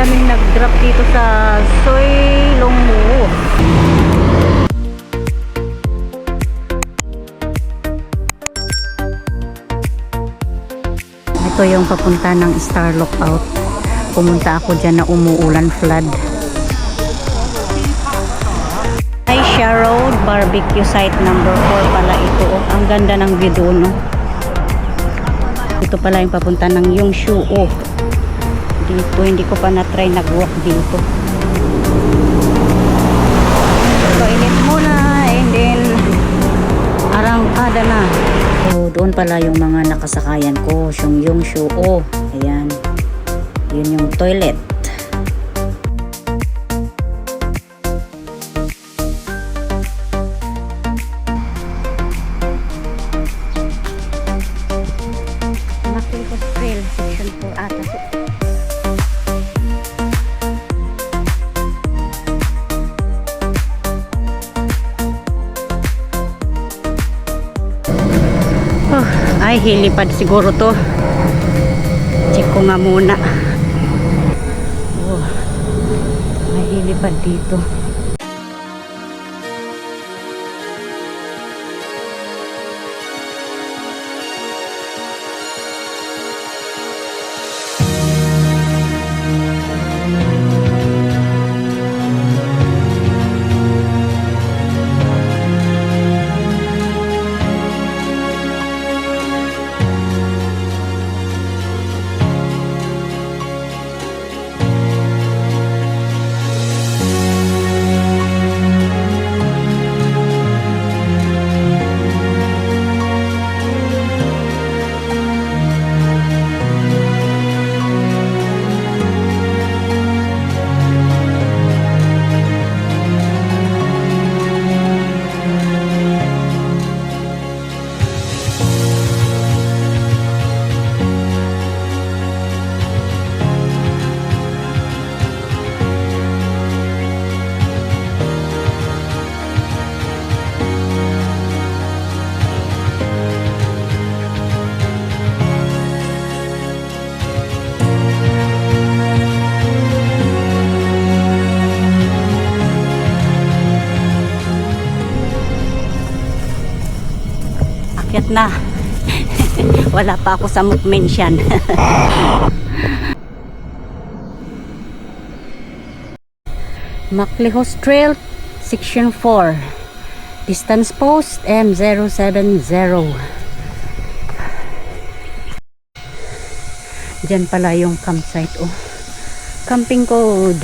daming nag-drop dito sa Soy Longmo. Ito yung papunta ng Star Lookout. Pumunta ako dyan na umuulan, flood. Aisha Road Barbecue Site number 4 pala ito. Ang ganda ng view doon, no? Ito pala yung papunta ng Yongsuo. Dito, hindi ko pa na-try nag-walk dito. Toilet muna and then arangkada na. So, doon pala yung mga nakasakayan ko, yung Yongsuo. Ayan. Yun yung toilet. Nakikos Trail, section 4 ata to. Oh, ay, hilipad siguro to. Check ko nga muna. Oh, may hilipad dito. Akyat na. Wala pa ako sa Mukmensyan. Maclehos Trail, section 4. Distance post M070. Diyan pala yung campsite. Oh. Camping code.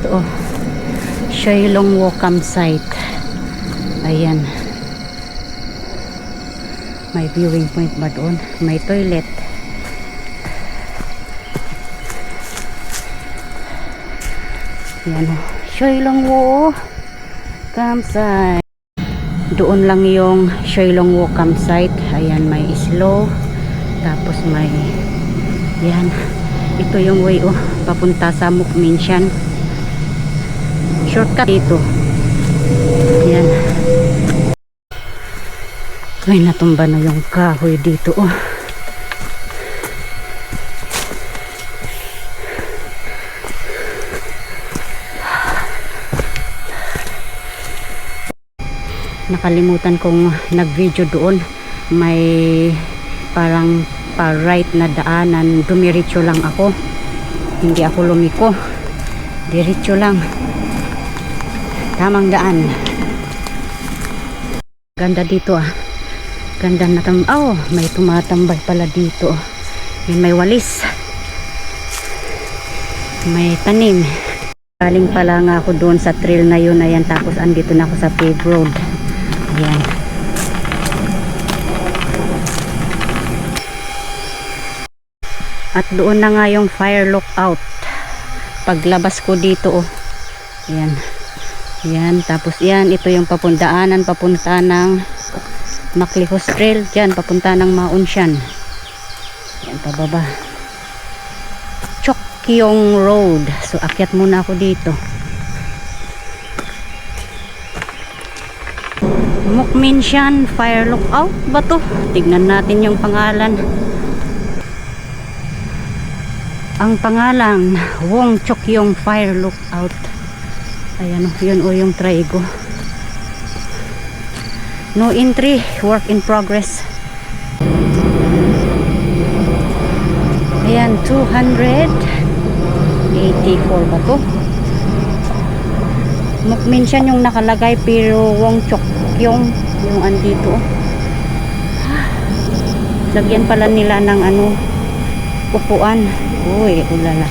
Ito. Oh. Shailongwo campsite. Ayan. May viewing point ba doon? May toilet. Ayan o. Shailongwo campsite. Doon lang yung Shailongwo campsite. Ayan, may slow. Tapos may yan. Ito yung way papunta sa Mukmensyan. Shortcut dito. Ayan. Ay, natumba na yung kahoy dito. Nakalimutan kong nag-video doon. May parang pa-right na daanan. Dumiretso lang ako. Hindi ako lumiko. Diretso lang. Tamang daan. Ganda dito Ganda na may tumatambay pala dito. May walis. May tanim. Galing pala nga ako doon sa trail na yun. Ayan, tapos andito na ako sa paved road. Ayan. At doon na nga yung fire lookout. Paglabas ko dito Ayan. Ayan, tapos yan, ito yung papundaanan papunta ng Maclehos Trail. Yan, papunta ng Maunshan. Yan, pababa. Chokkyong Road. So, akyat muna ako dito. Mukmensyan Fire Lookout. Out, ba to? Tignan natin yung pangalan. Ang pangalan, Wong Chokyong Fire Lookout. Ayan o, yun o yung trigo. No entry, work in progress. Ayan, 284 ba to? Mukminsian yung nakalagay, pero Wong Chokyong yung andito. Lagyan pala nila ng ano, upuan. Uy, ulala.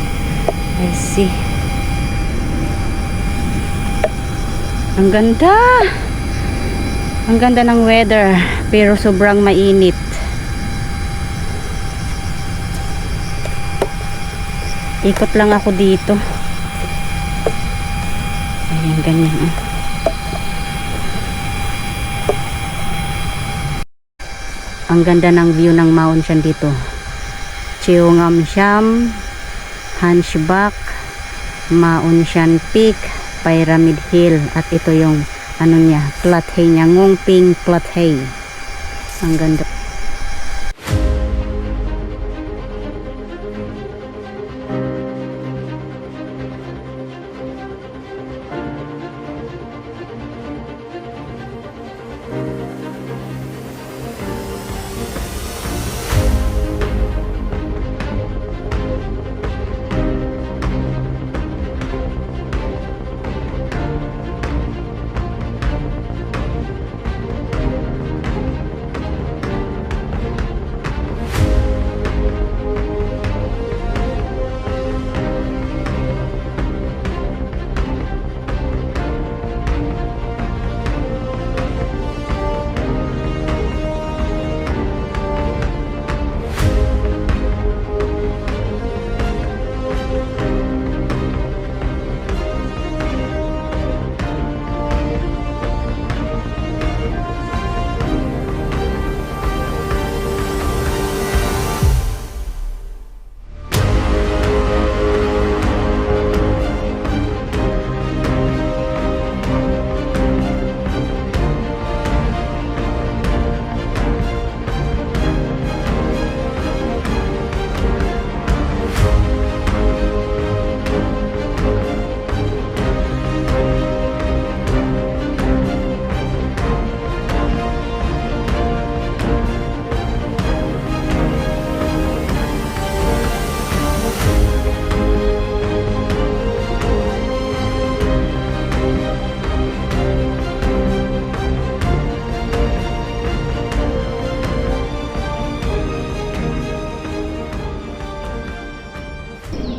I see. Ang ganda. Ang ganda ng weather, pero sobrang mainit. Ikot lang ako dito. Ayan, ganyan. Ang ganda ng view ng Mount Shan dito. Cheongam-sham, Hunchback, Mount Shan Peak, Pyramid Hill, at ito yung ano niya, Plathei niya, Ngongping Plathei. Ang ganda.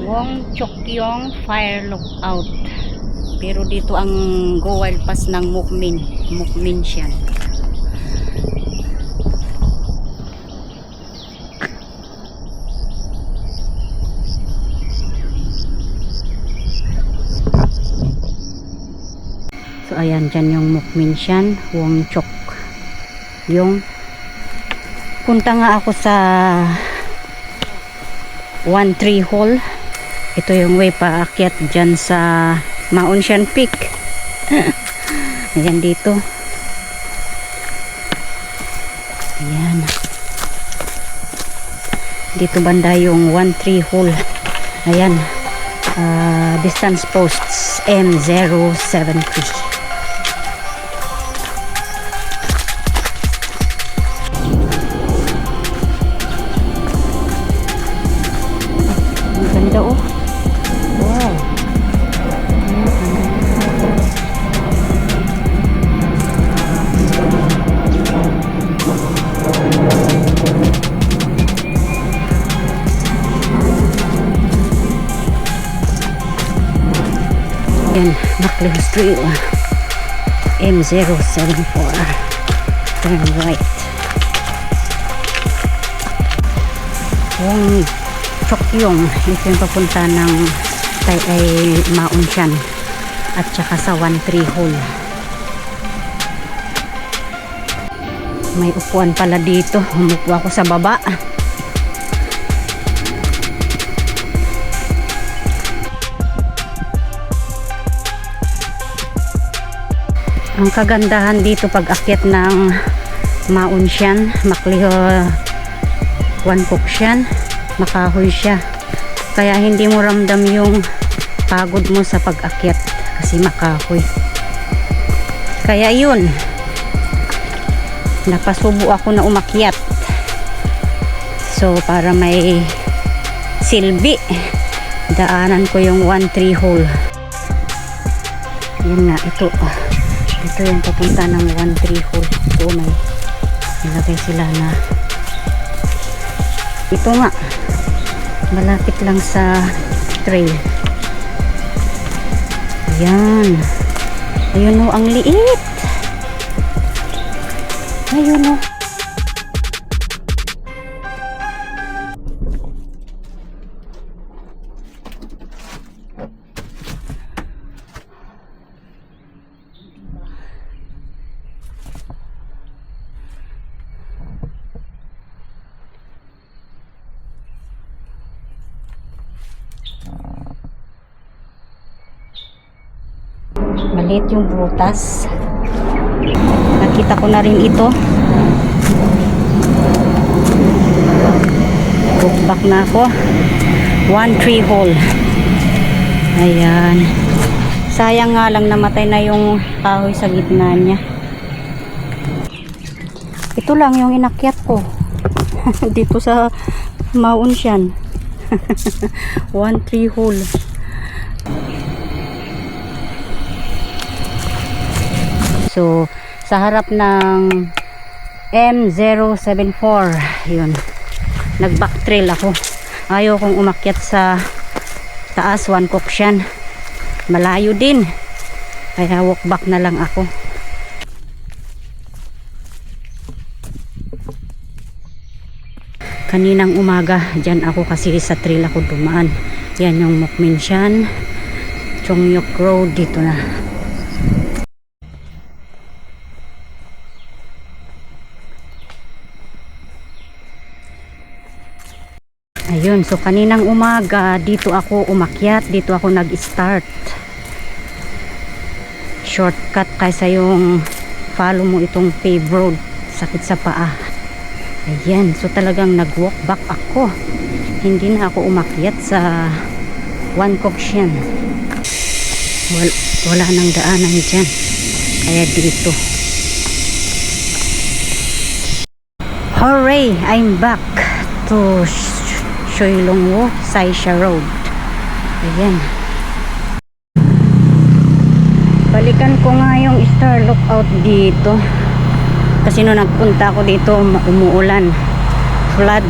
Wong Chokyong Fire Lookout. Pero dito ang Go Wild Pass ng Mukminsian. So ayan, dyan yung Mukminsian, Wong Chok. Yung punta nga ako sa 1-3 hole. Ito yung way paakyat dyan sa Mount Shan Peak. Ayan dito. Ayan. Dito banda yung 1-3 hole. Ayan. Distance posts M073. Oh. Wow. Yan, Macleod Trail. M074. Turn right. Chokyong, ito yung papunta ng Mount Shan at saka sa 1-3 hole. May upuan pala dito. Umupo ako sa baba. Ang kagandahan dito pag akyat ng Mount Shan, Macleod Wankook Shan, makahoy siya. Kaya hindi mo ramdam yung pagod mo sa pag-akyat kasi makahoy. Kaya yun, napasubo ako na umakyat. So para may silbi, daanan ko yung 1-3 hole. Yan nga, ito yung papunta ng 1-3 hole. Ito may nilagay sila na ito nga, malapit lang sa trail. Yan, ayun o, ang liit. Ayun o. Maliit yung butas. Nakita ko na rin ito. Book back na ako. 1-3 hole. Ayan. Sayang nga lang namatay na yung kahoy sa gitna niya. Ito lang yung inakyat ko. Dito sa Mount Shan. 1-3 hole. So, sa harap ng M074, yun, nag-back trail ako. Ayaw kong umakyat sa taas, One Coxian. Malayo din. Kaya walk back na lang ako. Kaninang umaga, dyan ako kasi sa trail ako dumaan. Yan yung Mokminshan, Chongyok Road, dito na. Ayun, so kaninang umaga dito ako umakyat, dito ako nag-start. Shortcut kaysa yung follow mo itong paved road, sakit sa paa. Ayan, so talagang nag-walk back ako. Hindi na ako umakyat sa One Coxian. Wala nang daanan dyan. Kaya dito. Hooray! I'm back to Shoilongwo, Saisha Road. Ayan. Balikan ko nga yung star lookout dito. Kasi nung nagpunta ako dito, umuulan. Flood.